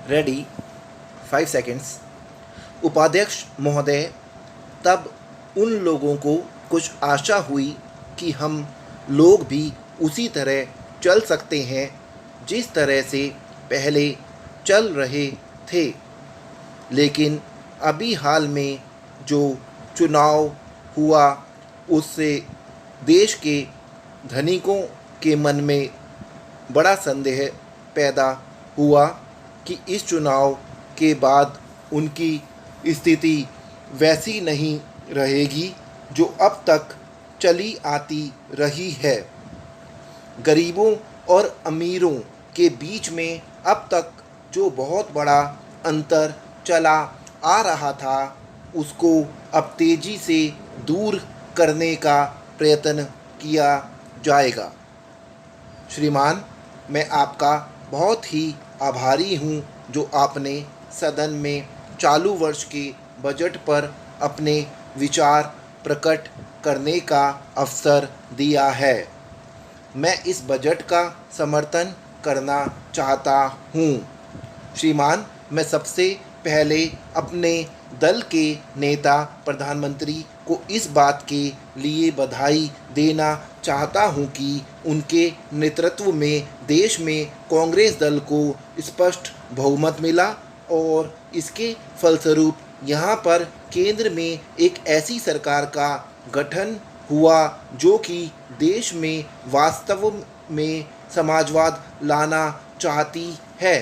Ready 5 seconds. उपाध्यक्ष महोदय, तब उन लोगों को कुछ आशा हुई कि हम लोग भी उसी तरह चल सकते हैं जिस तरह से पहले चल रहे थे। लेकिन अभी हाल में जो चुनाव हुआ उससे देश के धनिकों के मन में बड़ा संदेह पैदा हुआ कि इस चुनाव के बाद उनकी स्थिति वैसी नहीं रहेगी जो अब तक चली आती रही है। गरीबों और अमीरों के बीच में अब तक जो बहुत बड़ा अंतर चला आ रहा था उसको अब तेज़ी से दूर करने का प्रयत्न किया जाएगा। श्रीमान, मैं आपका बहुत ही आभारी हूँ जो आपने सदन में चालू वर्ष के बजट पर अपने विचार प्रकट करने का अवसर दिया है। मैं इस बजट का समर्थन करना चाहता हूँ। श्रीमान, मैं सबसे पहले अपने दल के नेता प्रधानमंत्री को इस बात के लिए बधाई देना चाहता हूं कि उनके नेतृत्व में देश में कांग्रेस दल को स्पष्ट बहुमत मिला और इसके फलस्वरूप यहां पर केंद्र में एक ऐसी सरकार का गठन हुआ जो कि देश में वास्तव में समाजवाद लाना चाहती है।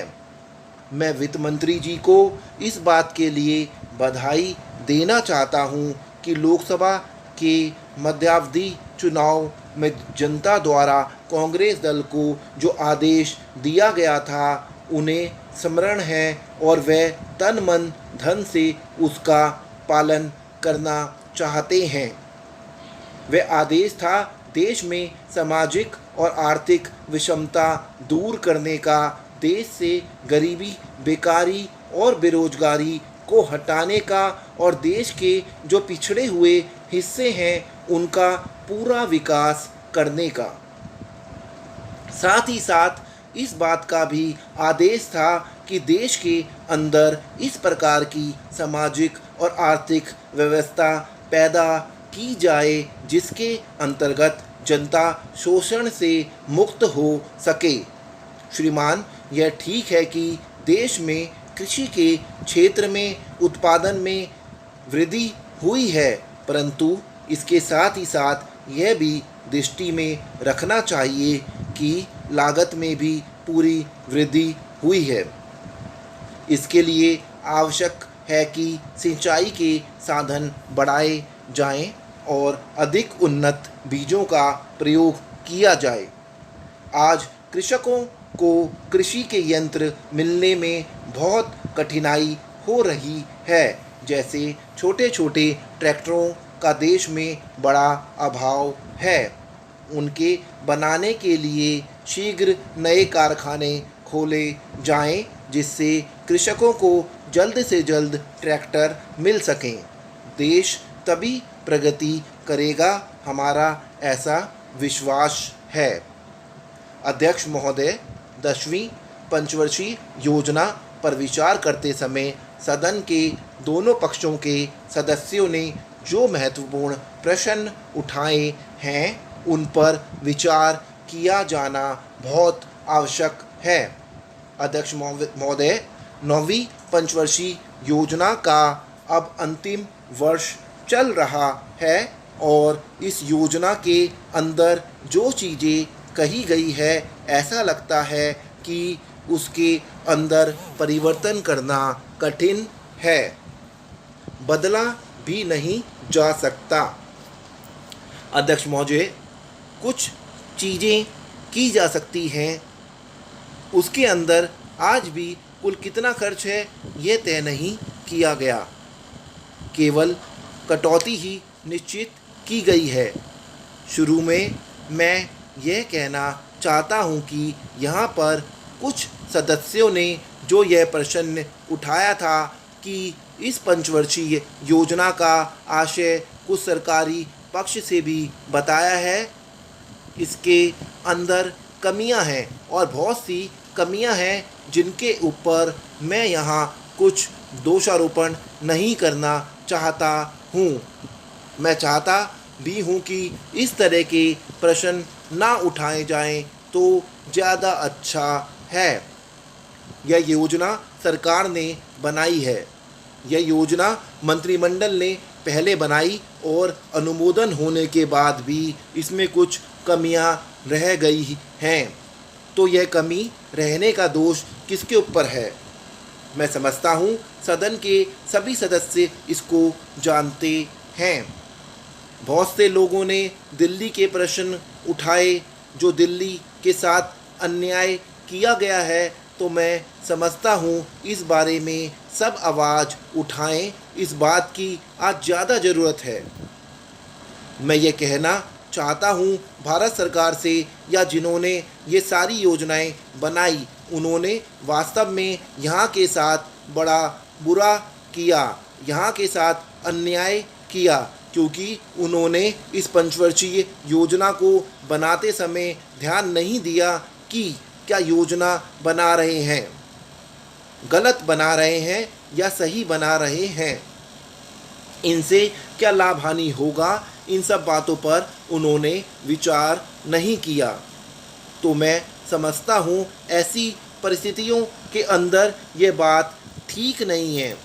मैं वित्त मंत्री जी को इस बात के लिए बधाई देना चाहता हूं कि लोकसभा के मध्यावधि चुनाव में जनता द्वारा कांग्रेस दल को जो आदेश दिया गया था उन्हें स्मरण है और वे तन मन धन से उसका पालन करना चाहते हैं। वह आदेश था देश में सामाजिक और आर्थिक विषमता दूर करने का, देश से गरीबी, बेकारी और बेरोजगारी को हटाने का और देश के जो पिछड़े हुए हिस्से हैं उनका पूरा विकास करने का। साथ ही साथ इस बात का भी आदेश था कि देश के अंदर इस प्रकार की सामाजिक और आर्थिक व्यवस्था पैदा की जाए जिसके अंतर्गत जनता शोषण से मुक्त हो सके। श्रीमान, यह ठीक है कि देश में कृषि के क्षेत्र में उत्पादन में वृद्धि हुई है, परंतु इसके साथ ही साथ यह भी दृष्टि में रखना चाहिए कि लागत में भी पूरी वृद्धि हुई है। इसके लिए आवश्यक है कि सिंचाई के साधन बढ़ाए जाएं और अधिक उन्नत बीजों का प्रयोग किया जाए। आज कृषकों को कृषि के यंत्र मिलने में बहुत कठिनाई हो रही है, जैसे छोटे छोटे ट्रैक्टरों का देश में बड़ा अभाव है। उनके बनाने के लिए शीघ्र नए कारखाने खोले जाएं जिससे कृषकों को जल्द से जल्द ट्रैक्टर मिल सकें। देश तभी प्रगति करेगा, हमारा ऐसा विश्वास है। अध्यक्ष महोदय, 10वीं पंचवर्षीय योजना पर विचार करते समय सदन के दोनों पक्षों के सदस्यों ने जो महत्वपूर्ण प्रश्न उठाए हैं उन पर विचार किया जाना बहुत आवश्यक है। अध्यक्ष महोदय, 9वीं पंचवर्षीय योजना का अब अंतिम वर्ष चल रहा है और इस योजना के अंदर जो चीज़ें कही गई है ऐसा लगता है कि उसके अंदर परिवर्तन करना कठिन है, बदला भी नहीं जा सकता। अध्यक्ष महोदय, कुछ चीज़ें की जा सकती हैं, उसके अंदर आज भी कुल कितना खर्च है ये तय नहीं किया गया, केवल कटौती ही निश्चित की गई है। शुरू में मैं यह कहना चाहता हूं कि यहाँ पर कुछ सदस्यों ने जो यह प्रश्न उठाया था कि इस पंचवर्षीय योजना का आशय कुछ सरकारी पक्ष से भी बताया है, इसके अंदर कमियां हैं और बहुत सी कमियां हैं जिनके ऊपर मैं यहाँ कुछ दोषारोपण नहीं करना चाहता हूँ। मैं चाहता भी हूँ कि इस तरह के प्रश्न ना उठाए जाएं तो ज़्यादा अच्छा है। यह योजना सरकार ने बनाई है। यह योजना मंत्रिमंडल ने पहले बनाई और अनुमोदन होने के बाद भी इसमें कुछ कमियां रह गई हैं। तो यह कमी रहने का दोष किसके ऊपर है? मैं समझता हूँ सदन के सभी सदस्य इसको जानते हैं। बहुत से लोगों ने दिल्ली के प्रश्न उठाए जो दिल्ली के साथ अन्याय किया गया है, तो मैं समझता हूँ इस बारे में सब आवाज़ उठाएं। इस बात की आज ज़्यादा ज़रूरत है। मैं ये कहना चाहता हूँ भारत सरकार से, या जिन्होंने ये सारी योजनाएं बनाई, उन्होंने वास्तव में यहाँ के साथ बड़ा बुरा किया, यहाँ के साथ अन्याय किया, क्योंकि उन्होंने इस पंचवर्षीय योजना को बनाते समय ध्यान नहीं दिया कि क्या योजना बना रहे हैं, गलत बना रहे हैं या सही बना रहे हैं, इनसे क्या लाभ हानि होगा, इन सब बातों पर उन्होंने विचार नहीं किया। तो मैं समझता हूँ ऐसी परिस्थितियों के अंदर ये बात ठीक नहीं है।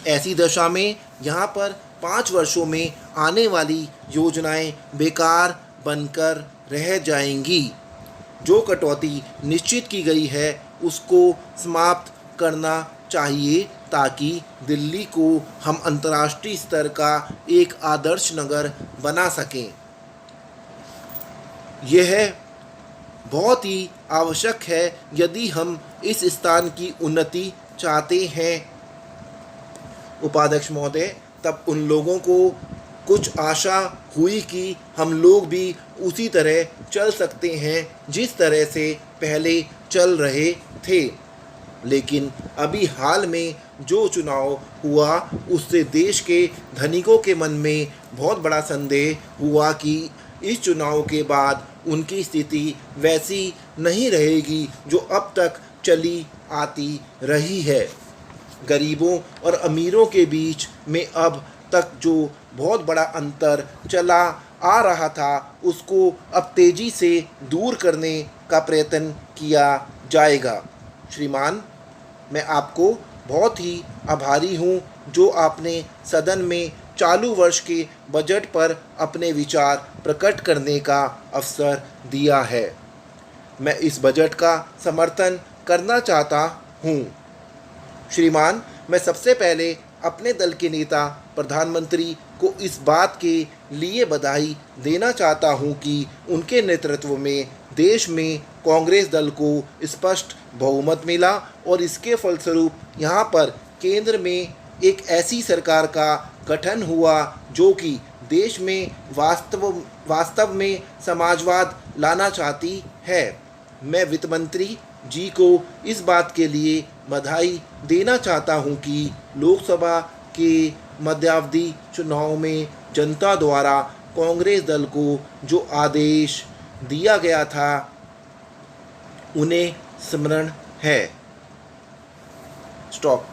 ऐसी दशा में यहाँ पर 5 वर्षों में आने वाली योजनाएं बेकार बनकर रह जाएंगी। जो कटौती निश्चित की गई है उसको समाप्त करना चाहिए, ताकि दिल्ली को हम अंतर्राष्ट्रीय स्तर का एक आदर्श नगर बना सकें। यह बहुत ही आवश्यक है यदि हम इस स्थान की उन्नति चाहते हैं। उपाध्यक्ष महोदय, तब उन लोगों को कुछ आशा हुई कि हम लोग भी उसी तरह चल सकते हैं जिस तरह से पहले चल रहे थे। लेकिन अभी हाल में जो चुनाव हुआ उससे देश के धनिकों के मन में बहुत बड़ा संदेह हुआ कि इस चुनाव के बाद उनकी स्थिति वैसी नहीं रहेगी जो अब तक चली आती रही है। गरीबों और अमीरों के बीच में अब तक जो बहुत बड़ा अंतर चला आ रहा था उसको अब तेज़ी से दूर करने का प्रयत्न किया जाएगा। श्रीमान, मैं आपको बहुत ही आभारी हूँ जो आपने सदन में चालू वर्ष के बजट पर अपने विचार प्रकट करने का अवसर दिया है। मैं इस बजट का समर्थन करना चाहता हूँ। श्रीमान, मैं सबसे पहले अपने दल के नेता प्रधानमंत्री को इस बात के लिए बधाई देना चाहता हूं कि उनके नेतृत्व में देश में कांग्रेस दल को स्पष्ट बहुमत मिला और इसके फलस्वरूप यहां पर केंद्र में एक ऐसी सरकार का गठन हुआ जो कि देश में वास्तव में समाजवाद लाना चाहती है। मैं वित्त मंत्री जी को इस बात के लिए बधाई देना चाहता हूं कि लोकसभा के मध्यावधि चुनाव में जनता द्वारा कांग्रेस दल को जो आदेश दिया गया था उन्हें स्मरण है। स्टॉप।